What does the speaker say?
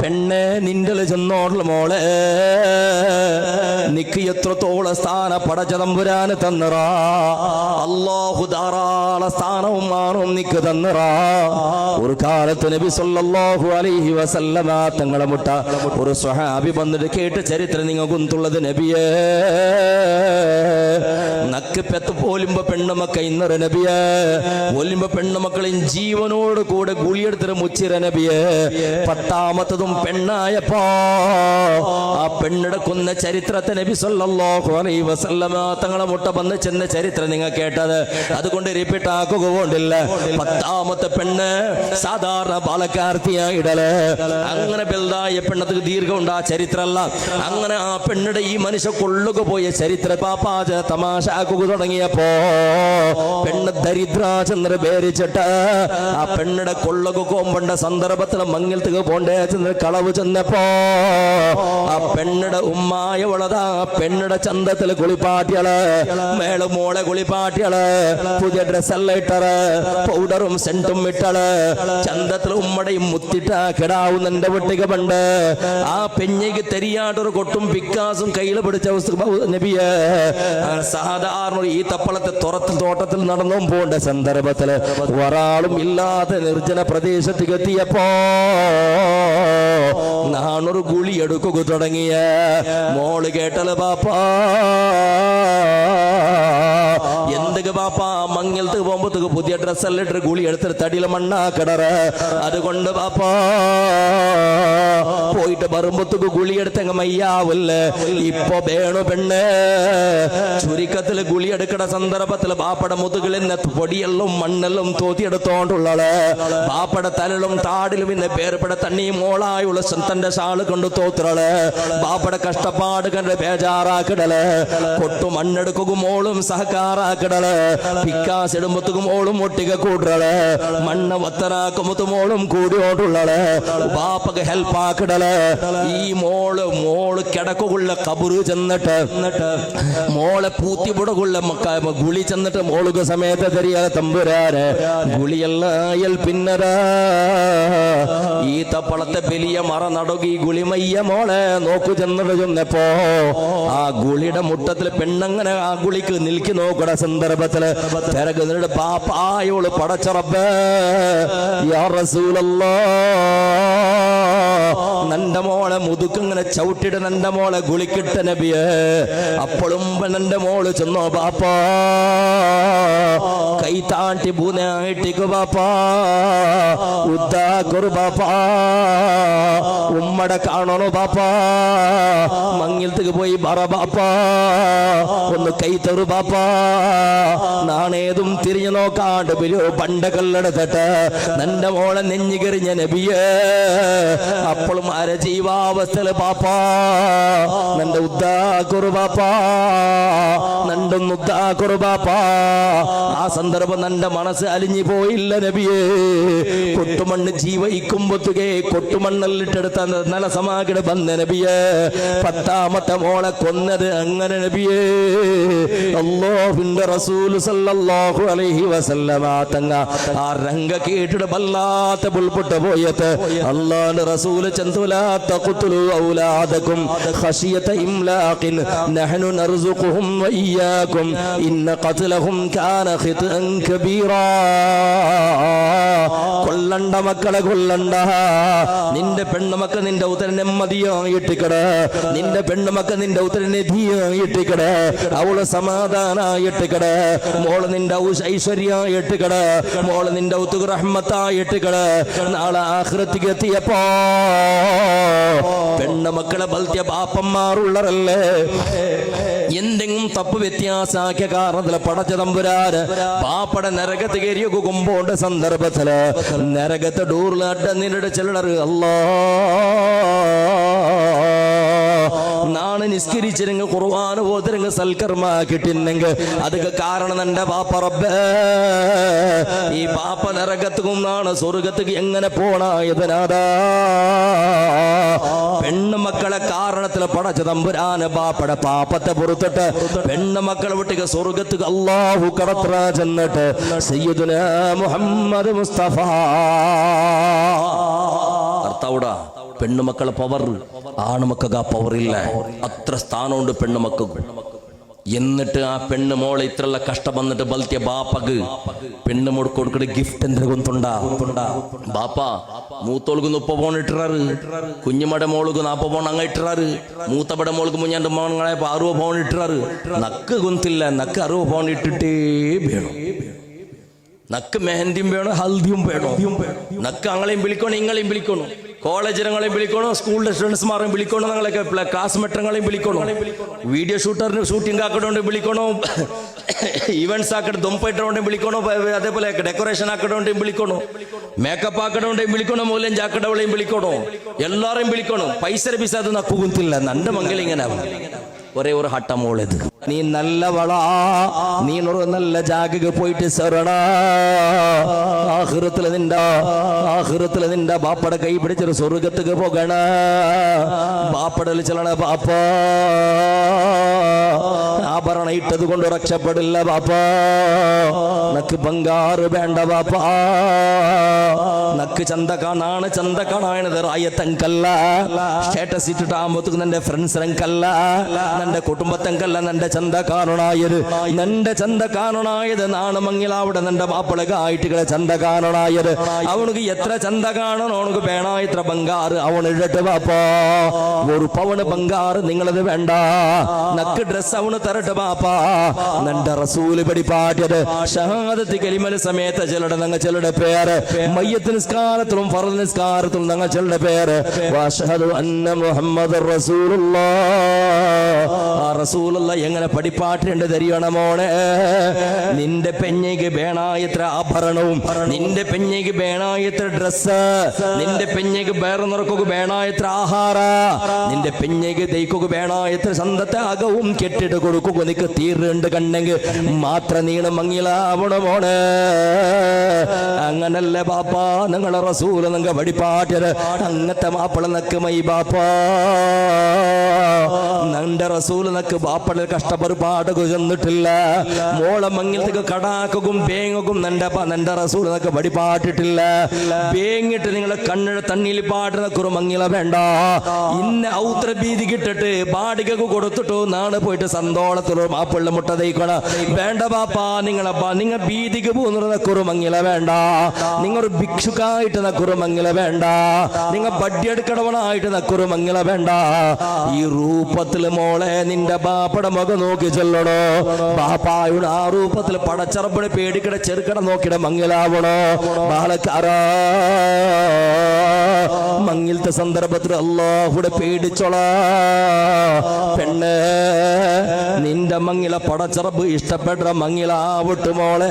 പെണ്ണെ നിന്റെ ചെന്നോടുള്ള മോളെ നിക്ക് എത്രത്തോളം സ്ഥാന പടച്ച തമ്പുരാന് തന്നറാ. അല്ലാഹു ധാരാള സ്ഥാനവും മാറും നിക്ക് തന്നറാ. ഒരു കാലത്ത് നബി സല്ലല്ലാഹു അലൈഹി വസല്ലമ തങ്ങളെ മുട്ട ഒരു സ്വഹാബി വന്നിട്ട് കേട്ട ചരിത്രം നിങ്ങൾക്കുള്ളത് നബിയേ നക്ക് പെത്ത് പോലുമ്പോ പെണ്ണുമക്ക ഇന്നറ നബിയേ പോലുമ്പോ പെണ്ണുമക്കളും ജീവനോട് കൂടെ ഗുളിയെടുത്തിട്ട് മുച്ചിര നബിയേ. 10ാമത്തതും പെണ്ണായപ്പോ ആ പെണ്ണിടെ കൊന്ന ചരിത്രത്തെ നബി സല്ലല്ലാഹു അലൈഹി വസല്ലമ തങ്ങളെ മുട്ട വന്ന് ചെന്ന ചരിത്രം നിങ്ങൾ കേട്ടത്. അതുകൊണ്ട് റിപ്പീറ്റ് ആക്കുക കൊണ്ടില്ല. 10ാമത്തെ പെണ്ണ് സാധാരണ ബാലക്കാർത്തിയായിടല് അങ്ങനെ ബൽദായ പെണ്ണത്തിന് ദീർഘം ഉണ്ട്. ആ ചരിത്രമല്ല. അങ്ങനെ ആ പെണ്ണിടെ ഈ മനുഷ്യ കൊള്ളുക പോയ ചരിത്ര പാപ്പാച തമാശ ആക്കുക തുടങ്ങിയപ്പോ പെണ്ണ് ദരിദ്രാചന്ദ്ര പേരിച്ചിട്ട് ആ പെണ്ണിടെ കൊള്ളുക കോമ്പണ്ട സന്ദർഭത്തിൽ മങ്ങലത്തേക്ക് പോണ്ടേ ചെന്ന് കളവ് ചെന്നപ്പോ ആ പെണ്ണിടെ ഉമ്മായ വളതാ പെണ്ണിടെ ചന്തത്തില് കുളിപ്പാട്ടികള് മേള് മോളെ കുളിപ്പാട്ടികള് പുതിയ ഡ്രസ്സെല്ലാം ഇട്ടറ് പൗഡറും സെന്റും ഇട്ടള് ചന്തത്തിൽ ഉമ്മടയും മുത്തിട്ട കിടാവുന്നെന്റെ വെട്ടിക പണ്ട് ആ പെഞ്ഞയ്ക്ക് തെരിയാട്ടൊരു കൊട്ടും പിക്കാസും കയ്യിൽ പിടിച്ച നബിയെ സാധാരണ ഈ തപ്പളത്തെ തോട്ടത്തിൽ നടന്നും പോണ്ട സന്ദർഭത്തില് ഒരാളും ഇല്ലാത്ത നിർജ്ജന പ്രദേശത്തേക്ക് എത്തിയപ്പോ നാണൊരു ഗുളി എടുക്കുക തുടങ്ങിയ മോള് കേട്ടല് പാപ്പാ എന്തൊക്കെ പാപ്പാ മങ്ങലത്തേക്ക് പോകുമ്പോഴത്തേക്ക് പുതിയ ഡ്രസ്സെല്ലാം ഇട്ട് ഗുളി എടുത്തിട്ട് തടിയിലെ മണ്ണാ കിടറ്. അതുകൊണ്ട് പാപ്പാ പോയിട്ട് വരുമ്പോഴത്തേക്ക് ഗുളി എടുത്തങ്ങ് മയ്യാവല്ലേ. ഇപ്പൊ വേണു പെണ്ണ് ചുരുക്കത്തില് ഗുളി എടുക്കണ സന്ദർഭത്തില് ബാപ്പയുടെ മുതുകളിൽ പൊടിയെല്ലാം മണ്ണെല്ലാം തോത്തിയെടുത്തോണ്ടുള്ളത് ബാപ്പയുടെ തലലും താടിലും പിന്നെ പേർപ്പെടെ തണ്ണിയും മോളായുള്ള തന്റെ ഷാള് കൊണ്ട് തോത്തിറള് ബാപ്പയുടെ കഷ്ടപ്പാട് കണ്ട് ബേജാറാക്കിടല് കൊട്ടു മണ്ണെടുക്കുക മോളും സഹകാറാക്കിടല് പിക്കാസ് ഇടുമ്പത്തുക്കും മോളും ഒട്ടിക കൂടല് മണ്ണ് വത്തനാക്കുമ്പത്ത് മോളും കൂടിയോണ്ടുള്ളത് ബാപ്പക്ക് ഹെൽപ്പാക്കിടല്. ഈ മോള് കിടക്കുള്ള കബറ് ചെന്നിട്ട് മോളെ പൂത്തിപുടകുള്ള ഗുളി ചെന്നിട്ട് മോളുക സമയത്ത് തെരിയാതെ തമ്പുരാന് ഗുളിയല്ല പിന്നരാ ഈ തപ്പളത്തെ വലിയ മറ നടുകി ഗുളിമയ്യ മോളെ നോക്കു ചെന്നിട്ട് ചെന്നപ്പോ ആ ഗുളിയുടെ മുട്ടത്തിൽ പെണ്ണങ്ങനെ ആ ഗുളിക്ക് നിൽക്കി നോക്കണ സന്ദർഭത്തില് തിരകുന്നിട്ട് പാപ്പായോള് പടച്ചറബ് യാ റസൂലല്ലാഹ് നന്റെ മോളെ മുതുക്കിങ്ങനെ ചവിട്ടിട്ട് നന്റെ മോളെ ഗുളിക്കിട്ട നബിയെ. അപ്പോഴും നന്റെ മോള് ചെന്നോ ബാപ്പാ കൈ താണ്ടി പൂനായിട്ടിക്കു ബാപ്പാ ഉദ്ദാക്കൊരു ബാപ്പാ ഉമ്മടെ കാണണോ ബാപ്പാ മങ്ങലത്തേക്ക് പോയി ബറ ബാപ്പാ ഒന്ന് കൈ തറു ബാപ്പാ. നാണേതും തിരിഞ്ഞു നോക്കാണ്ട് പണ്ട കല്ലെടുത്തിട്ട് നന്റെ മോളെ നെഞ്ഞുകെറിഞ്ഞ നബിയെ. അപ്പോഴും അരജീവാവസ്ഥയില് പാപ്പാ നന്റെ ഉദ്ദാക്കൊരു ബാപ്പാ നണ്ടൊന്ന് ഉദ്ദാക്കൊരു ബാപ്പാ. ആ സന്ദർഭം നന്റെ മനസ്സ് അലിഞ്ഞു പോയില്ല നബിയേ. കൊട്ടുമണ്ണ് ജീവയിക്കുമ്പോത്തുകെ കൊട്ടുമണ്ണെല്ലിട്ടെടുത്ത നല്ല സമാകിട ബന്ധ നബിയേ. 10ാമത്തെ മോളെ കൊന്നത് അങ്ങനെ നബിയേ. അല്ലാഹുവിന്റെ റസൂൽ സല്ലല്ലാഹു അലൈഹി വസല്ലമ തങ്ങ ആ രംഗ കേട്ടിട്ട് വല്ലാത്ത പുൽപുട്ട് പോയത് അല്ലാഹുവിന്റെ റസൂൽ ചന്തുലാ തഖ്തുലു ഔലാദകും ഖശിയത ഇംലാഖിൻ നഹ്നു നർസുഖുഹും വഇയ്യാകും ഇന്ന ഖത്ലഹും കാന ഖിതൻ കബീറാ. കൊല്ലണ്ട മക്കളെ കൊല്ലണ്ട. നിന്റെ പെണ്ണുമക്ക നിന്റെ ഉത്തരനെ മതിയായിട്ടിക്കട. നിന്റെ പെണ്ണുമക്ക നിന്റെ ഉത്തരനെ ധീയായിട്ടിക്കട. അവള് സമാധാനായിട്ടിക്കട. മോള് നിന്റെ ഐശ്വര്യായിട്ടിക്കട. മോള് നിന്റെ ഉത്തുക റഹ്മത്തായിട്ടിക്കട. നാളെ ആഖിറത്തിക്ക് എത്തിയപ്പോ പെണ്ണുമക്കളെ ബൽത്യ ബാപ്പന്മാരുള്ളവരല്ലേ. എന്തെങ്കിലും തപ്പ് വ്യത്യാസാക്കിയ കാരണത്തില് പടച്ച തമ്പുരാന് ബാപ്പടെ നരകത്ത് കയറിയ കുമ്പോണ്ട സന്ദർഭത്തില് നരകത്തെ ഡൂറിലട്ട നിന്നിട്ട് ചിലർ അല്ലാ നാളെ നിസ്കരിച്ചിരുങ്ങ ഖുർആന് പോതിരുങ്ങ സൽക്കർമാക്കിട്ടില്ലെങ്കിൽ അതൊക്കെ കാരണം എന്റെ ബാപ്പ റബ്ബേ ഈ ബാപ്പ നരകത്തും നാളെ സ്വർഗത്തേക്ക് എങ്ങനെ പോണായതനാദാ. പെണ്ണുമക്കളെ കാരണത്തിൽ പടച്ച തമ്പുരാന് ബാപ്പടെ പാപ്പത്തെ പുറത്തിട്ട് പെണ്ണുമക്കളെ വിട്ടിക്ക് സ്വർഗത്തേക്ക് അല്ലാഹു കടത്ര ചെന്നിട്ട് സയ്യിദുനാ മുഹമ്മദ് മുസ്തഫ. അർത്ഥൗടാ പെണ്ണുമക്കളെ പവർ ആണുമക്കൾക്ക് ആ പവറില്ല. അത്ര സ്ഥാനമുണ്ട് പെണ്ണുമക്കൾക്ക്. എന്നിട്ട് ആ പെണ്ണ് മോളെ ഇത്രയുള്ള കഷ്ടം വന്നിട്ട് ബൽത്തിയ ബാപ്പക്ക് പെണ്ണ് മോട് കൊടുക്കുന്ന ഗിഫ്റ്റ് എന്തൊരു കൊണ്ടുണ്ടാ ബാപ്പ മൂത്തോൾക്ക് 30 പൗണ്ട് ഇട്ടാറ്, കുഞ്ഞുമടെ മോൾക്ക് 40 പൗണ്ട് അങ്ങ് ഇട്ടാറ്, മൂത്തപ്പടെ മോൾക്ക് മുഞ്ഞാണ്ട് മോണങ്ങളെ 60 പൗണ്ട് ഇട്ടാറ്. നക്ക് കൊന്തില്ല, നക്ക് 60 പൗണ്ട് ഇട്ടിട്ടേ വേണം. നക്ക് മെഹന്തിയും വേണം, ഹൽദിയും വേണം. നക്ക് അങ്ങളെയും വിളിക്കണം, ഇങ്ങളെയും വിളിക്കണം, കോളേജിനങ്ങളെയും വിളിക്കണം, സ്കൂളിലെ സ്റ്റുഡൻസ്മാരെയും വിളിക്കണം, ഞങ്ങളൊക്കെ ക്ലാസ്മേറ്റങ്ങളെയും വിളിക്കണം, വീഡിയോ ഷൂട്ടറിന് ഷൂട്ടിംഗ് ആക്കണോണ്ട് വിളിക്കണോ, ഈവൻസ് ആക്കട്ടെ ദൊമ്പയിട്ടോണ്ടും വിളിക്കണോ, അതേപോലെ ഡെക്കറേഷൻ ആക്കണോണ്ടും വിളിക്കണോ, മേക്കപ്പ് ആക്കണോണ്ടും വിളിക്കണോ, മൂലം ജാക്കടവളെയും വിളിക്കണോ, എല്ലാവരെയും വിളിക്കണം. പൈസ ലഭിച്ച അത് നക്കു കുന്തില്ല. നന്റെ മംഗലിങ്ങനെ ഒരേ ഒരു ഹട്ട മോളത്. നീ നല്ലവളാ, നീ നല്ല ജാഗക പോയിട്ട് സരണ. ആഖിറത്തില് നിന്റെ ബാപ്പടെ കൈ പിടിച്ചൊരു സ്വർഗത്തേക്ക് പോകണ. ബാപ്പടൽ ചെല്ലണ ബാപ്പ ആഭരണം ഇട്ടത് കൊണ്ട് രക്ഷപ്പെടില്ല ബാപ്പ. നക്ക് ബംഗാറ് വേണ്ട ബാപ്പ. നക്ക് ചന്തക്കാണാണ്, ചന്തക്കാണായത് റായത്തങ്കല്ല. സ്റ്റാറ്റസ് ഇട്ടിട്ട് ആകുമ്പോഴത്തേക്ക് നിന്റെ ഫ്രണ്ട്സിനങ്കല്ല, നിന്റെ കുടുംബത്തങ്കല്ല, നിന്റെ ചന്തക്കാണായത്. നിന്റെ ചന്തക്കാണായത് നാണമങ്ങിൽ അവിടെ നിന്റെ മാപ്പിളക ആയിട്ടുകളെ ചന്തക്കാണായത്. അവനക്ക് എത്ര ചന്ത കാണണം, അവനക്ക് വേണ ഇത്ര ബംഗാറ് അവൻ ഇടട്ട് ബാപ്പ. ഒരു പവന് ബംഗാറ് നിങ്ങളത് വേണ്ട. നക്ക് ഡ്രസ് അവന് തരട്ടെ ബാപ്പ. നിന്റെ റസൂല് പടിപ്പാട്ടിയത് ഷഹാദത്ത് കലിമൽ സമയത്ത് ചിലടെ ഞങ്ങൾ ചിലരുടെ പേര്, മയ്യത്ത് നിസ്കാരത്തിലും ഫർദ് നിസ്കാരത്തിലും ഞങ്ങൾ ചിലരുടെ പേര് വഅശ്ഹദു അന്ന മുഹമ്മദുർ റസൂലുള്ളാഹ്. ആ റസൂലുള്ള എങ്ങനെ പടിപ്പാട്ടുണ്ട് തരികണം മോനെ. നിന്റെ പെഞ്ഞയ്ക്ക് വേണായത്ര ആഭരണവും, നിന്റെ പെഞ്ഞയ്ക്ക് വേണായത്ര ഡ്രസ്, നിന്റെ പെഞ്ഞയ്ക്ക് വേറെ നിറക്കൊക്കെ വേണായത്ര ആഹാര, നിന്റെ പെഞ്ഞയ്ക്ക് ദൈക്കൊക്കെ വേണായത്ര സ്വന്തത്തെ അകവും കെട്ടിട്ട് കൊടുക്കുക. നിനക്ക് തീർണ്ട് കണ്ടെങ്കിൽ മാത്രം നീണം മങ്ങിലാവണ മോനെ. അങ്ങനല്ലേ ബാപ്പ നിങ്ങളെ റസൂല് നിങ്ങൾ വടിപ്പാട്ടത്. അങ്ങനത്തെ മാപ്പിള നക്ക് മൈ ബാപ്പ. നിന്റെ റസൂല് നക്ക് ബാപ്പടെ കഷ്ടപ്പെടുപാടൊക്കെ ചെന്നിട്ടില്ല. മോളെ മങ്ങിലത്തേക്ക് കടാക്കും ബേങ്ങും നിന്റെ റസൂല് നക്ക് വടിപ്പാട്ടിട്ടില്ല. ബേങ്ങിട്ട് നിങ്ങളെ കണ്ണിഴ തണ്ണിയിൽ പാട്ടുന്ന കുറു മങ്ങില വേണ്ട. ഇന്ന ഔത്ര ഭീതി കിട്ടിട്ട് ബാടികക്ക് കൊടുത്തിട്ടു നാളെ പോയിട്ട് സന്തോളത്തിലോ മാപ്പിള്ള മുട്ട തയ്ക്കണ വേണ്ട ബാപ്പ. നിങ്ങൾ ഭീതിക്ക് പോകുന്ന കുറുമങ്ങില വേണ്ട. നിങ്ങൾ ഭിക്ഷുക്കായിട്ട് നക്കുറുമങ്ങില വേണ്ട. നിങ്ങൾ ബഡ്ഡിയെടുക്കണവനായിട്ട് നക്കുറുമങ്ങില വേണ്ട. ഈ രൂപത്തിൽ മോളെ നിന്റെ ബാപ്പയുടെ മുഖം നോക്കി ചെല്ലണോ. ബാപ്പായുടെ ആ രൂപത്തിൽ പടച്ചറപ്പിന് പേടിക്കട ചെറുക്കട നോക്കിട മങ്ങിലാവണോ. ബാലക്കാരാ മങ്ങിലത്തെ സന്ദർഭത്തിൽ അല്ലാഹുടെ പേടിച്ചോള പെണ്ണ്. നിന്റെ മങ്ങില പടച്ചറപ്പ് ഇഷ്ടപ്പെട്ട മങ്ങിലാവട്ടെ മോളെ.